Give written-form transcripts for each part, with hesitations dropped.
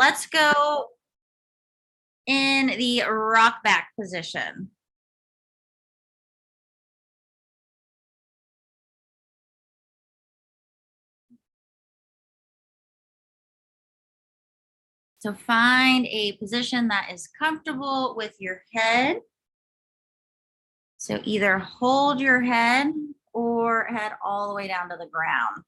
Let's go in the rock back position. So find a position that is comfortable with your head. So either hold your head or head all the way down to the ground.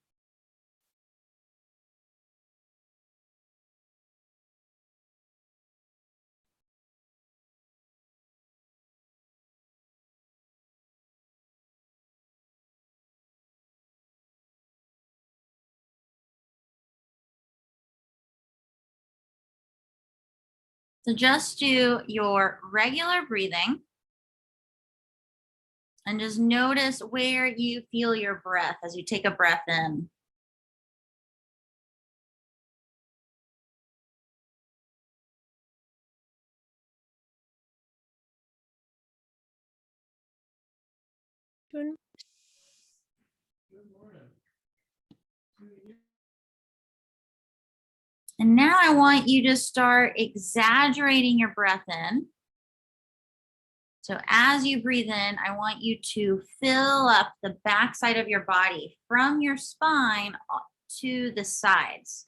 So just do your regular breathing and just notice where you feel your breath as you take a breath in. And now I want you to start exaggerating your breath in. So as you breathe in, I want you to fill up the backside of your body from your spine to the sides.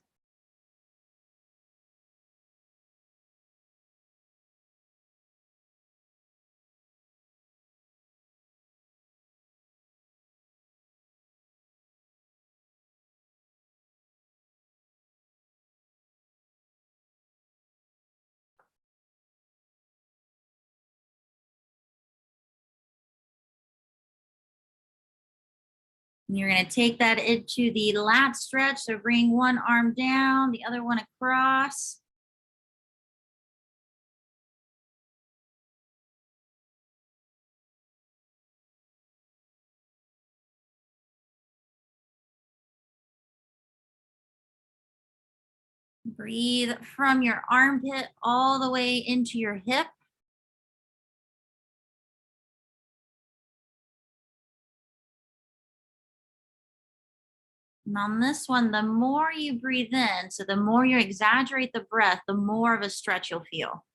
And you're going to take that into the lat stretch. So bring one arm down, the other one across. Breathe from your armpit all the way into your hip. And on this one, the more you breathe in, so the more you exaggerate the breath, the more of a stretch you'll feel.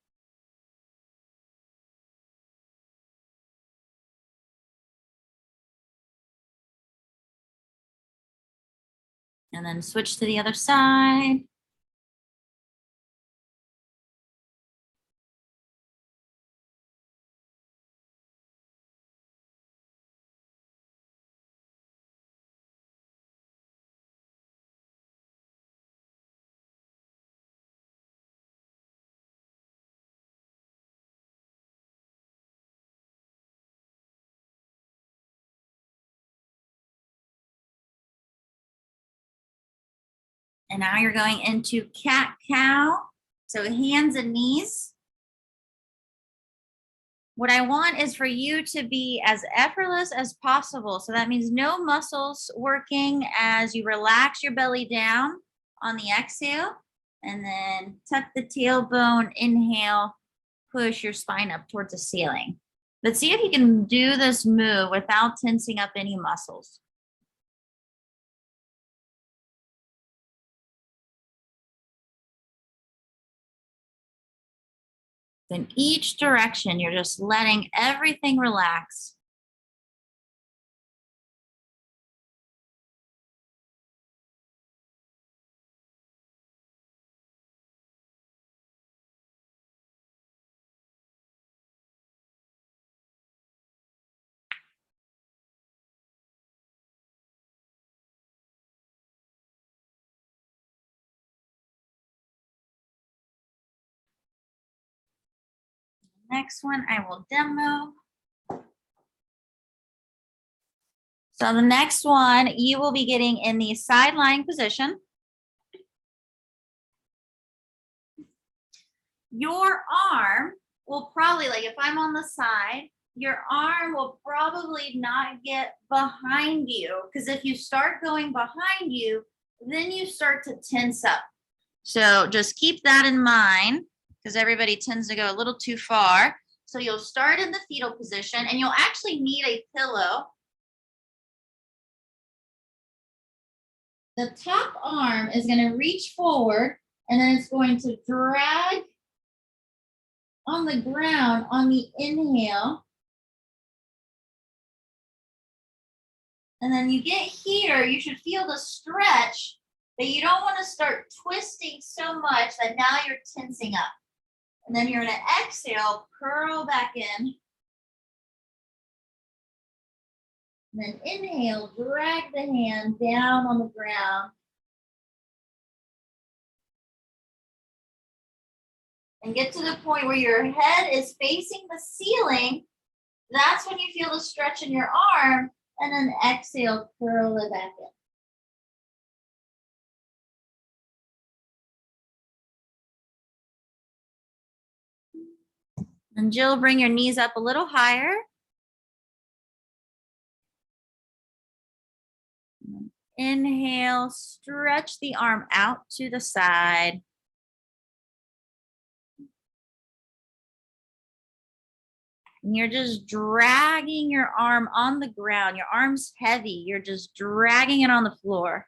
And then switch to the other side. And now you're going into cat-cow. So hands and knees. What I want is for you to be as effortless as possible. So that means no muscles working as you relax your belly down on the exhale. And then tuck the tailbone, inhale, push your spine up towards the ceiling. But see if you can do this move without tensing up any muscles. In each direction, you're just letting everything relax. Next one, I will demo. So the next one, you will be getting in the side lying position. Your arm will probably, like if I'm on the side, your arm will probably not get behind you, because if you start going behind you, then you start to tense up. So just keep that in mind, because everybody tends to go a little too far. So you'll start in the fetal position, and you'll actually need a pillow. The top arm is going to reach forward, And then it's going to drag on the ground on the inhale. And then you get here, you should feel the stretch, but you don't want to start twisting so much that now you're tensing up. And then you're going to exhale, curl back in. And then inhale, drag the hand down on the ground. And get to the point where your head is facing the ceiling. That's when you feel the stretch in your arm. And then exhale, curl it back in. And Jill, bring your knees up a little higher. Inhale, stretch the arm out to the side. And you're just dragging your arm on the ground. Your arm's heavy. You're just dragging it on the floor.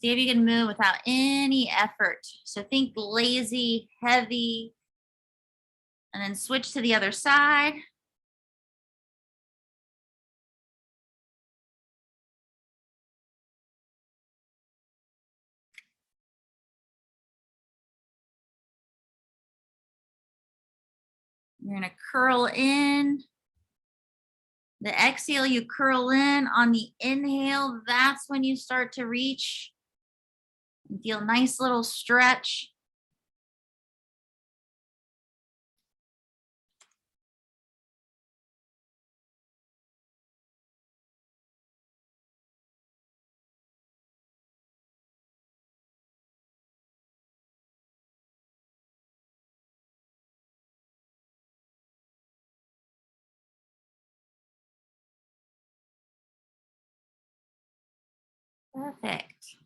See if you can move without any effort. So think lazy, heavy, and then switch to the other side. You're gonna curl in. The exhale, you curl in. On the inhale, that's when you start to reach. And feel a nice little stretch. Perfect.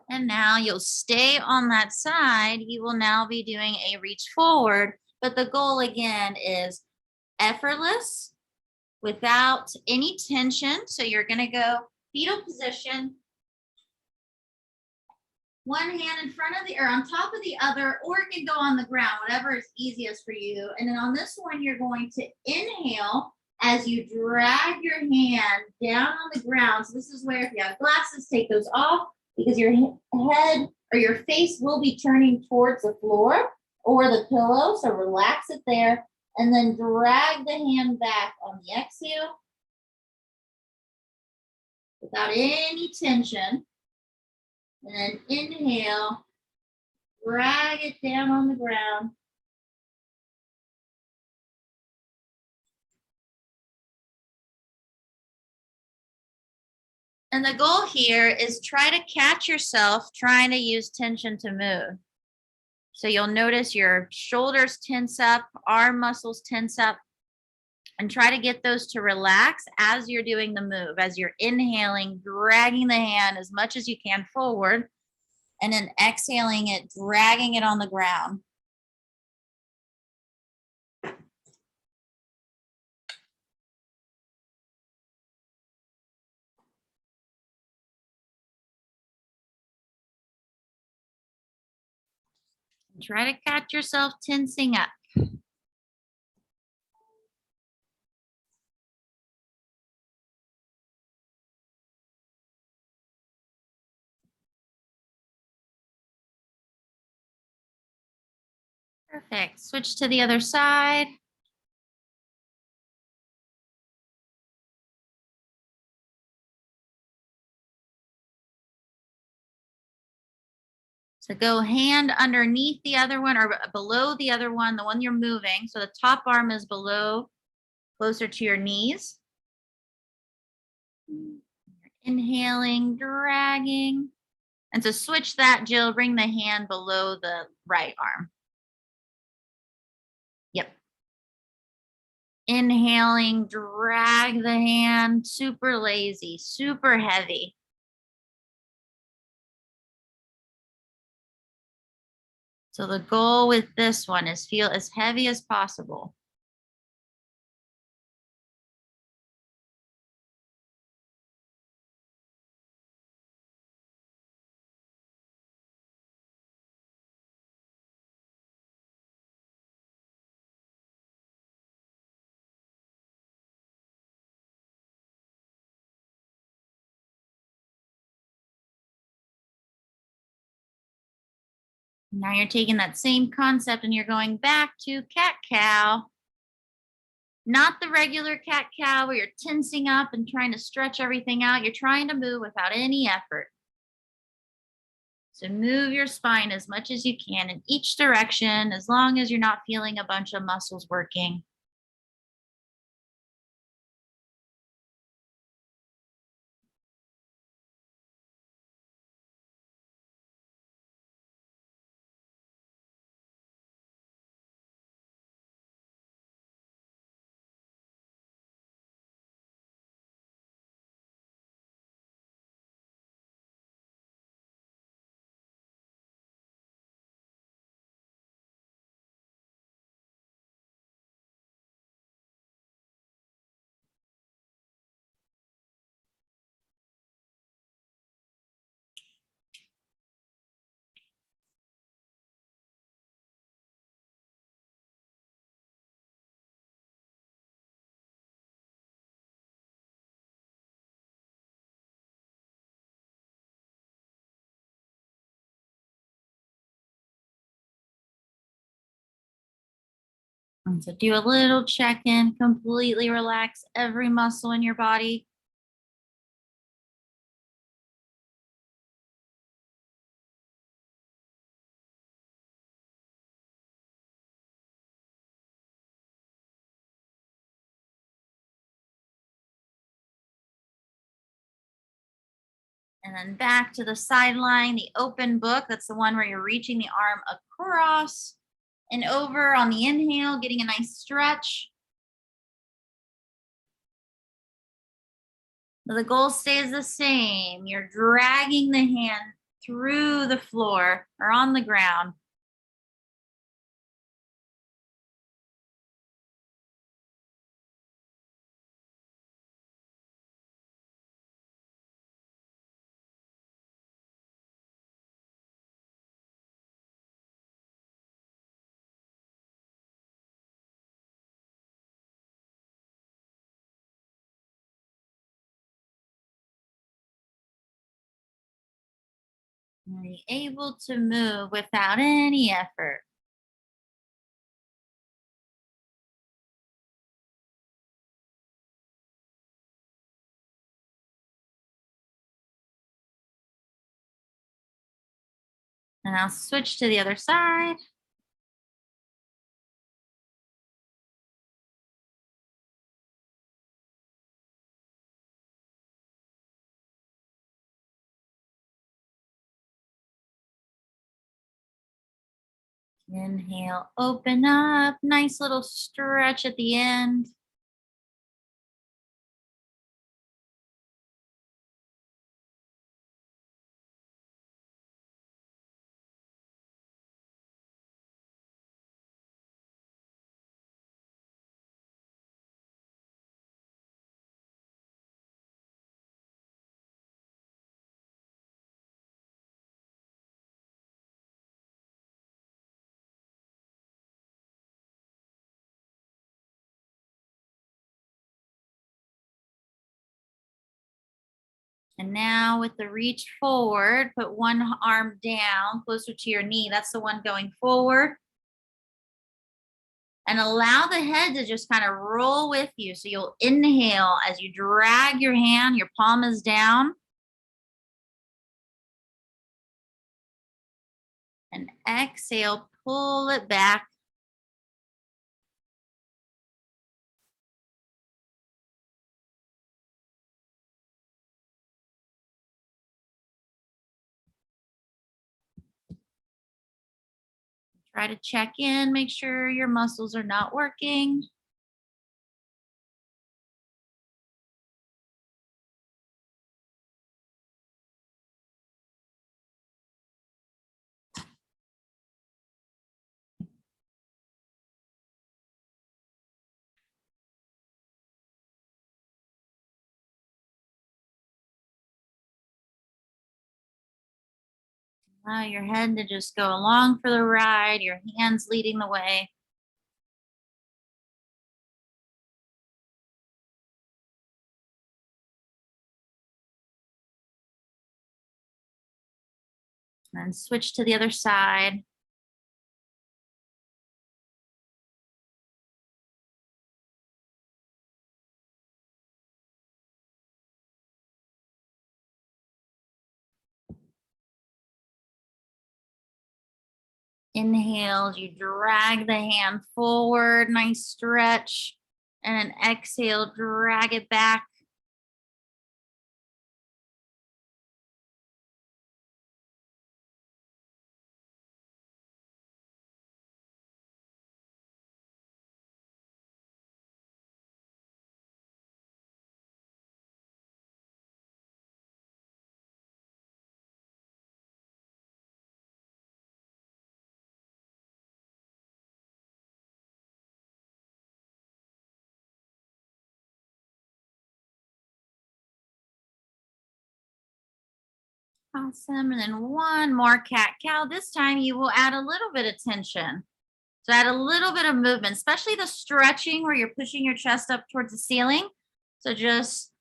And now you'll stay on that side. You will now be doing a reach forward, but the goal again is effortless without any tension. So you're gonna go fetal position, one hand in front of the, or on top of the other, or it can go on the ground, whatever is easiest for you. And then on this one, you're going to inhale as you drag your hand down on the ground. So this is where if you have glasses, take those off because your head or your face will be turning towards the floor or the pillow. So relax it there and then drag the hand back on the exhale without any tension. And then inhale, drag it down on the ground. And the goal here is try to catch yourself trying to use tension to move. So you'll notice your shoulders tense up, arm muscles tense up, and try to get those to relax as you're doing the move, as you're inhaling, dragging the hand as much as you can forward, and then exhaling it, dragging it on the ground. Try to catch yourself tensing up. Perfect. Switch to the other side. So go hand underneath the other one or below the other one, the one you're moving. So the top arm is below, closer to your knees. Inhaling, dragging. And to switch that, Jill, bring the hand below the right arm. Yep. Inhaling, drag the hand, super lazy, super heavy. So the goal with this one is feel as heavy as possible. Now you're taking that same concept and you're going back to cat-cow. Not the regular cat-cow where you're tensing up and trying to stretch everything out. You're trying to move without any effort. So move your spine as much as you can in each direction, as long as you're not feeling a bunch of muscles working. And so do a little check-in, completely relax every muscle in your body. And then back to the sideline, the open book. That's the one where you're reaching the arm across and over on the inhale, getting a nice stretch. The goal stays the same. You're dragging the hand through the floor or on the ground. And be able to move without any effort. And I'll switch to the other side. Inhale, open up, nice little stretch at the end. And now with the reach forward, put one arm down closer to your knee. That's the one going forward. And allow the head to just kind of roll with you. So you'll inhale as you drag your hand, your palm is down. And exhale, pull it back. Try to check in, make sure your muscles are not working. Allow your head to just go along for the ride, your hands leading the way. And then switch to the other side. Inhale, you drag the hand forward, nice stretch. And then exhale, drag it back. Awesome. And then one more cat cow. This time you will add a little bit of tension. So add a little bit of movement, especially the stretching where you're pushing your chest up towards the ceiling. So just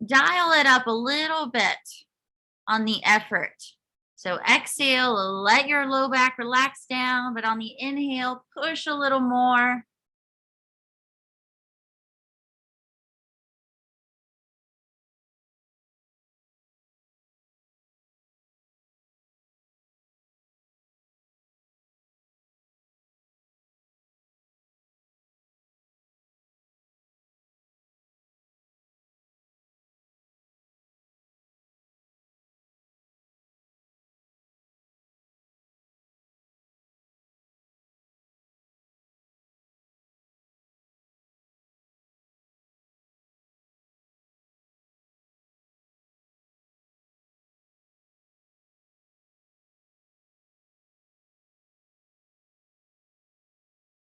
dial it up a little bit on the effort. So exhale, let your low back relax down, but on the inhale, push a little more.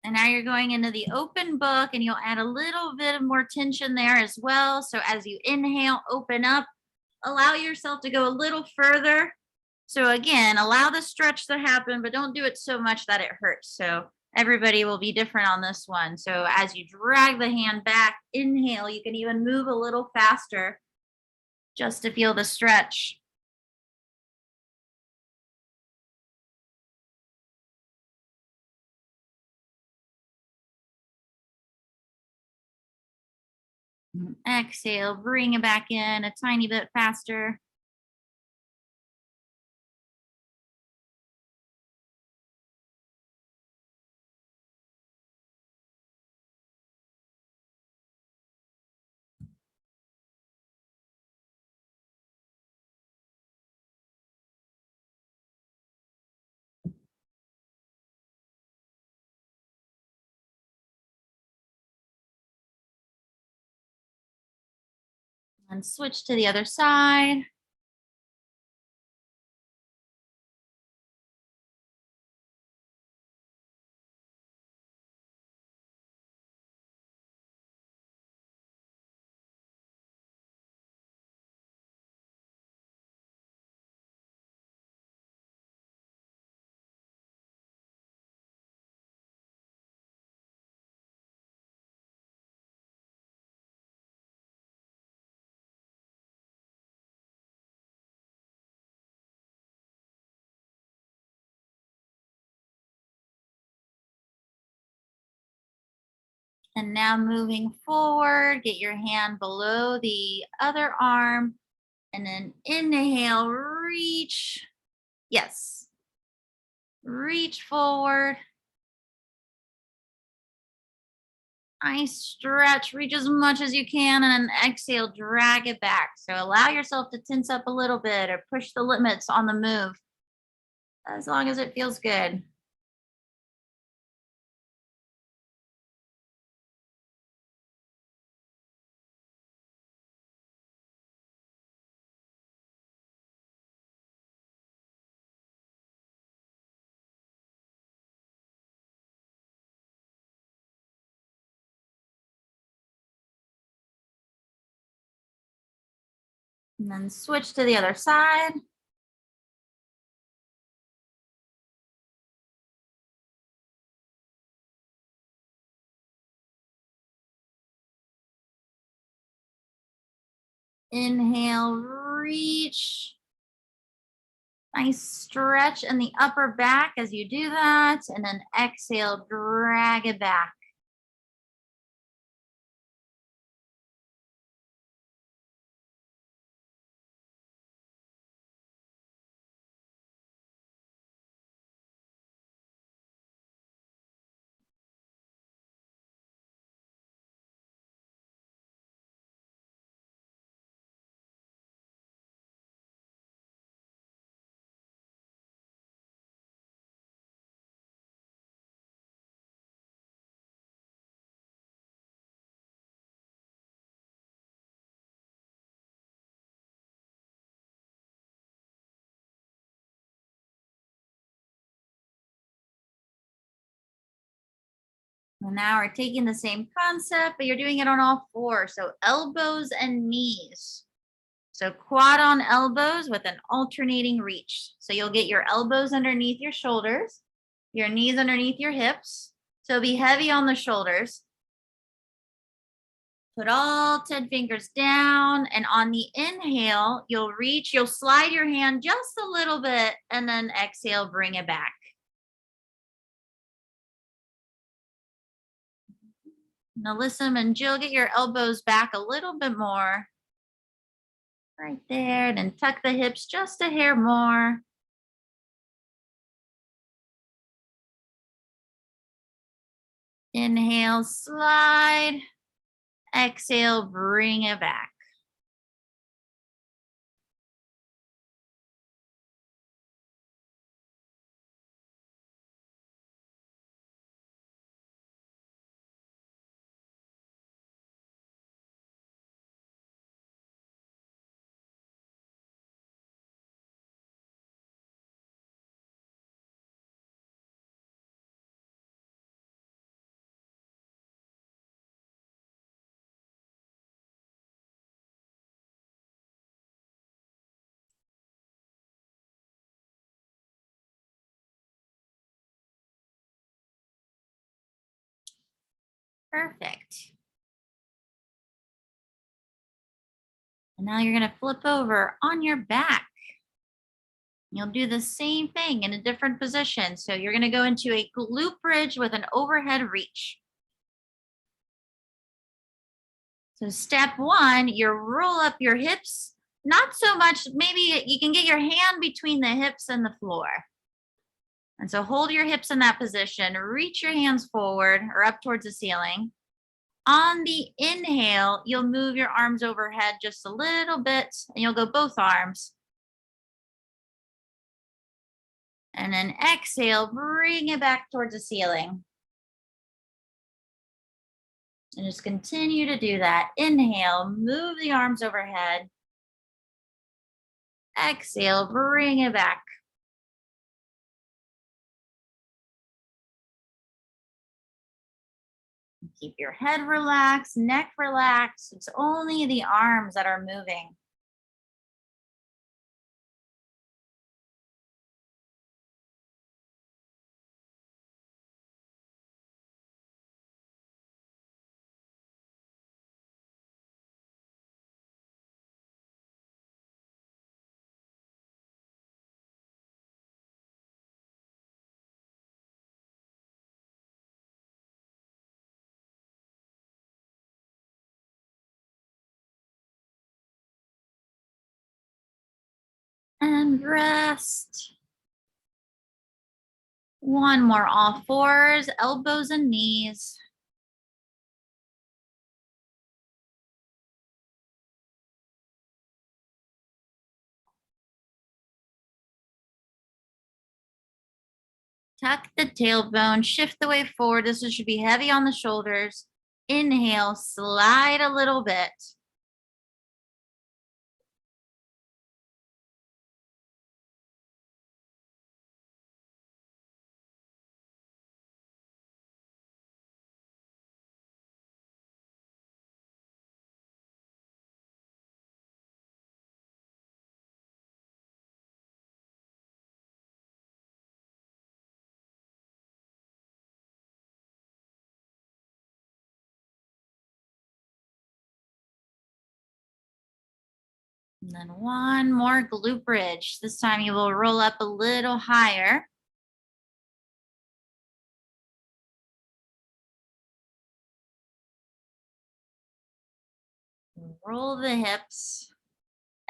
And now you're going into the open book and you'll add a little bit of more tension there as well. So as you inhale, open up, allow yourself to go a little further. So again, allow the stretch to happen, but don't do it so much that it hurts. So everybody will be different on this one. So as you drag the hand back, inhale, you can even move a little faster just to feel the stretch. Exhale, bring it back in a tiny bit faster. And switch to the other side. And now moving forward, get your hand below the other arm and then inhale, reach. Yes. Reach forward. Nice stretch. Reach as much as you can and then exhale, drag it back. So allow yourself to tense up a little bit or push the limits on the move as long as it feels good. And then switch to the other side. Inhale, reach. Nice stretch in the upper back as you do that. And then exhale, drag it back. And now we're taking the same concept, but you're doing it on all four. So elbows and knees. So quad on elbows with an alternating reach. So you'll get your elbows underneath your shoulders, your knees underneath your hips. So be heavy on the shoulders. Put all 10 fingers down. And on the inhale, you'll reach, you'll slide your hand just a little bit, and then exhale, bring it back. Now listen, and Jill, get your elbows back a little bit more. Right there. Then tuck the hips just a hair more. Inhale, slide. Exhale, bring it back. Perfect. And now you're going to flip over on your back. You'll do the same thing in a different position. So you're going to go into a glute bridge with an overhead reach. So step one, you roll up your hips. Not so much, maybe you can get your hand between the hips and the floor. And so hold your hips in that position, reach your hands forward or up towards the ceiling. On the inhale, you'll move your arms overhead just a little bit and you'll go both arms. And then exhale, bring it back towards the ceiling. And just continue to do that. Inhale, move the arms overhead. Exhale, bring it back. Keep your head relaxed, neck relaxed. It's only the arms that are moving. And rest. One more, all fours, elbows and knees. Tuck the tailbone, shift the weight forward. This should be heavy on the shoulders. Inhale, slide a little bit. And then one more glute bridge. This time you will roll up a little higher. Roll the hips.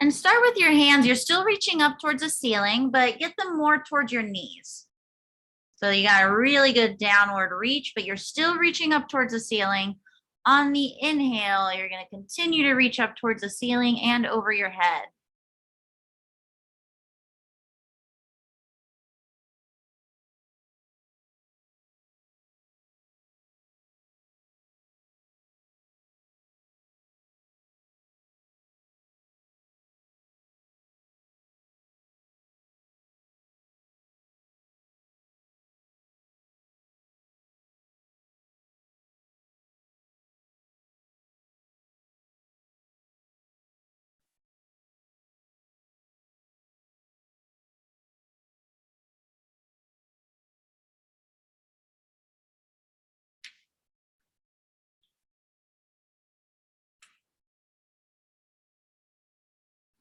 And start with your hands. You're still reaching up towards the ceiling, but get them more towards your knees. So you got a really good downward reach, but you're still reaching up towards the ceiling. On the inhale, you're going to continue to reach up towards the ceiling and over your head.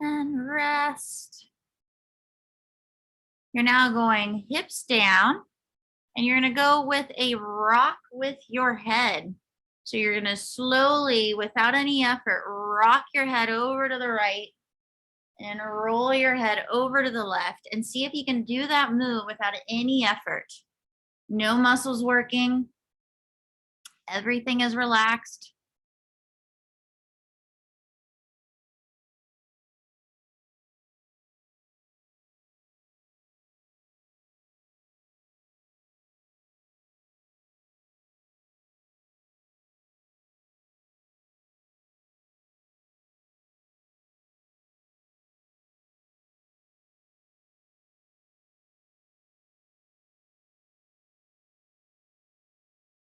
And rest. You're now going hips down, and you're going to go with a rock with your head. So you're going to slowly, without any effort, rock your head over to the right and roll your head over to the left, and see if you can do that move without any effort. No muscles working. Everything is relaxed.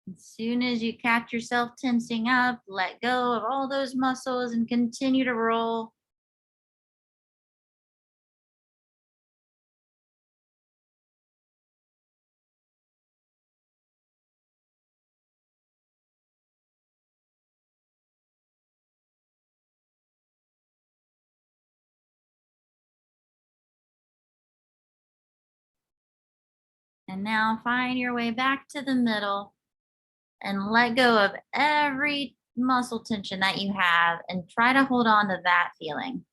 As soon as you catch yourself tensing up, let go of all those muscles and continue to roll. And now find your way back to the middle and let go of every muscle tension that you have and try to hold on to that feeling.